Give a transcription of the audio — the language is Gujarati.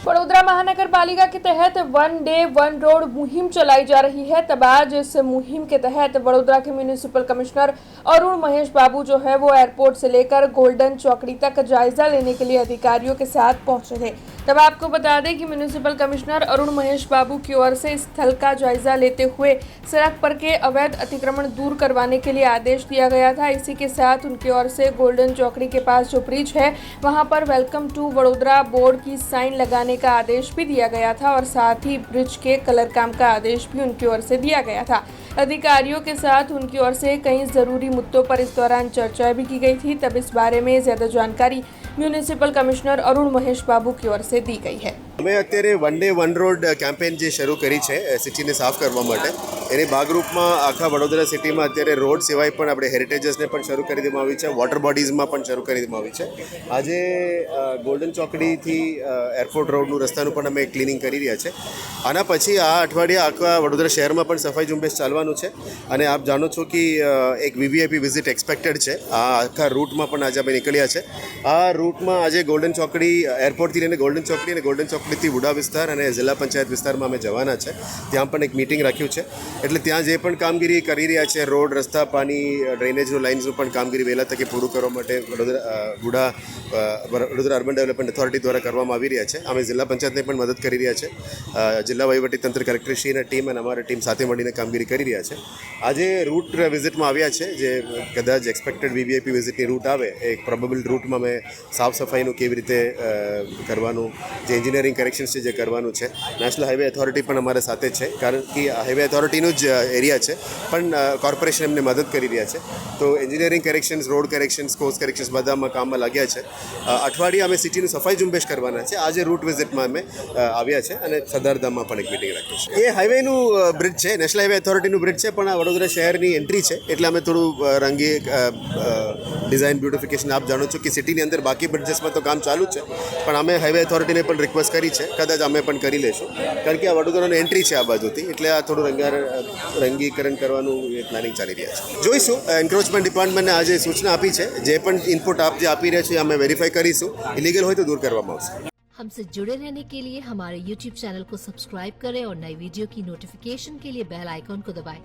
वडोदरा महानगर पालिका के तहत वन डे वन रोड मुहिम चलाई जा रही है। तब आज इस मुहिम के तहत वडोदरा के म्यूनिसिपल कमिश्नर अरुण महेश बाबू जो है वो एयरपोर्ट से लेकर गोल्डन चौकड़ी तक जायजा लेने के लिए अधिकारियों के साथ पहुंचे थे। तब आपको बता दें कि म्यूनिसिपल कमिश्नर अरुण महेश बाबू की ओर से स्थल का जायजा लेते हुए सड़क पर के अवैध अतिक्रमण दूर करवाने के लिए आदेश दिया गया था। इसी के साथ उनकी ओर से गोल्डन चौकड़ी के पास जो ब्रिज है वहां पर वेलकम टू वडोदरा बोर्ड की साइन लगाने का आदेश भी दिया गया था और साथ ही ब्रिज के कलर काम का आदेश भी उनकी ओर से दिया गया था। अधिकारियों के साथ उनकी ओर से कई जरूरी मुद्दों पर इस दौरान चर्चा भी की गई थी। तब इस बारे में ज्यादा जानकारी म्यूनिसिपल कमिश्नर अरुण महेश बाबू की ओर से दी गई है। અમે અત્યારે one day one road campaign જે શરૂ કરી છે સિટીને સાફ કરવા માટે, એની ભાગરૂપમાં આખા વડોદરા સિટીમાં અત્યારે રોડ સિવાય પણ આપણે હેરિટેજીસને પણ શરૂ કરી દેવામાં આવી છે, વોટર બોડીઝમાં પણ શરૂ કરી દેવામાં આવી છે। આજે ગોલ્ડન ચોકડીથી એરપોર્ટ રોડનું રસ્તાનું પણ અમે ક્લિનિંગ કરી રહ્યા છે। આના પછી આ અઠવાડિયે આખા વડોદરા શહેરમાં પણ સફાઈ ઝુંબેશ ચાલવાનું છે અને આપ જાણો છો કે એક વીવીઆઈપી વિઝિટ એક્સપેક્ટેડ છે। આ આખા રૂટમાં પણ આજે અમે નીકળ્યા છે। આ રૂટમાં આજે ગોલ્ડન ચોકડી એરપોર્ટથી લઈને ગોલ્ડન ચોકડી અને ગોલ્ડન ચોકડીથી વુડા વિસ્તાર અને જિલ્લા પંચાયત વિસ્તારમાં અમે જવાના છે। ત્યાં પણ એક મીટિંગ રાખ્યું છે, એટલે ત્યાં જે પણ કામગીરી કરી રહ્યા છે, રોડ, રસ્તા, પાણી, ડ્રેનેજનું લાઇન્સનું પણ કામગીરી વહેલા તકે પૂરું કરવા માટે વડોદરા અર્બન ડેવલપમેન્ટ ઓથોરિટી દ્વારા કરવામાં આવી રહ્યા છે। અમે જિલ્લા પંચાયતને પણ મદદ કરી રહ્યા છે। જિલ્લા વહીવટીતંત્ર કલેક્ટરશ્રીના ટીમ અને અમારા ટીમ સાથે મળીને કામગીરી કરી રહ્યા છે। આજે રૂટ વિઝિટમાં આવ્યા છે, જે કદાચ એક્સપેક્ટેડ વીવીઆઈપી વિઝિટની રૂટ આવે, એક પ્રોબેબલ રૂટમાં અમે સાફ સફાઈનું કેવી રીતે કરવાનું, જે એન્જિનિયરિંગ કરેક્શન્સ છે જે કરવાનું છે। નેશનલ હાઈવે ઓથોરિટી પણ અમારા સાથે છે, કારણ કે હાઈવે ઓથોરિટીનું જ એરિયા છે, પણ કોર્પોરેશન એમને મદદ કરી રહ્યા છે। તો engineering corrections, road corrections, course corrections બધામાં કામમાં લાગ્યા છે। અઠવાડિયે અમે સિટીનું સફાઈ ઝુંબેશ કરવાના છે। આજે રૂટ વિઝિટમાં અમે આવ્યા છે અને સરદારધામમાં પણ એક મિટિંગ રાખી છે। એ હાઈવેનું બ્રિજ છે, નેશનલ હાઈવે ઓથોરિટીનું બ્રિજ છે, પણ આ વડોદરા શહેરની એન્ટ્રી છે, એટલે અમે થોડું રંગી ડિઝાઇન બ્યુટિફિકેશન, આપ જાણો છો કે સિટીની અંદર બાકી બ્રિજેસમાં તો કામ ચાલુ જ છે, પણ અમે હાઈવે ઓથોરિટીને પણ રિક્વેસ્ટ કરી છે, કદાચ અમે પણ કરી લઈશું, કારણ કે આ વડોદરાની એન્ટ્રી છે આ બાજુથી, એટલે આ થોડું રંગીકરણ કરવાનું એ પ્લાનિંગ ચાલી રહ્યા છે। જોઈશું, એન્ક્રોચમેન્ટ ડિપાર્ટમેન્ટને આજે સૂચના આપી છે, જે પણ ઇનપુટ આપ જે આપી રહ્યા છે અમે વેરીફાઈ કરીશું, ઇલીગલ હોય તો दूर કરવામાં આવશે। हमसे जुड़े रहने के लिए हमारे YouTube चैनल को सब्सक्राइब करें और नई वीडियो की नोटिफिकेशन के लिए बेल आइकॉन को दबाएं।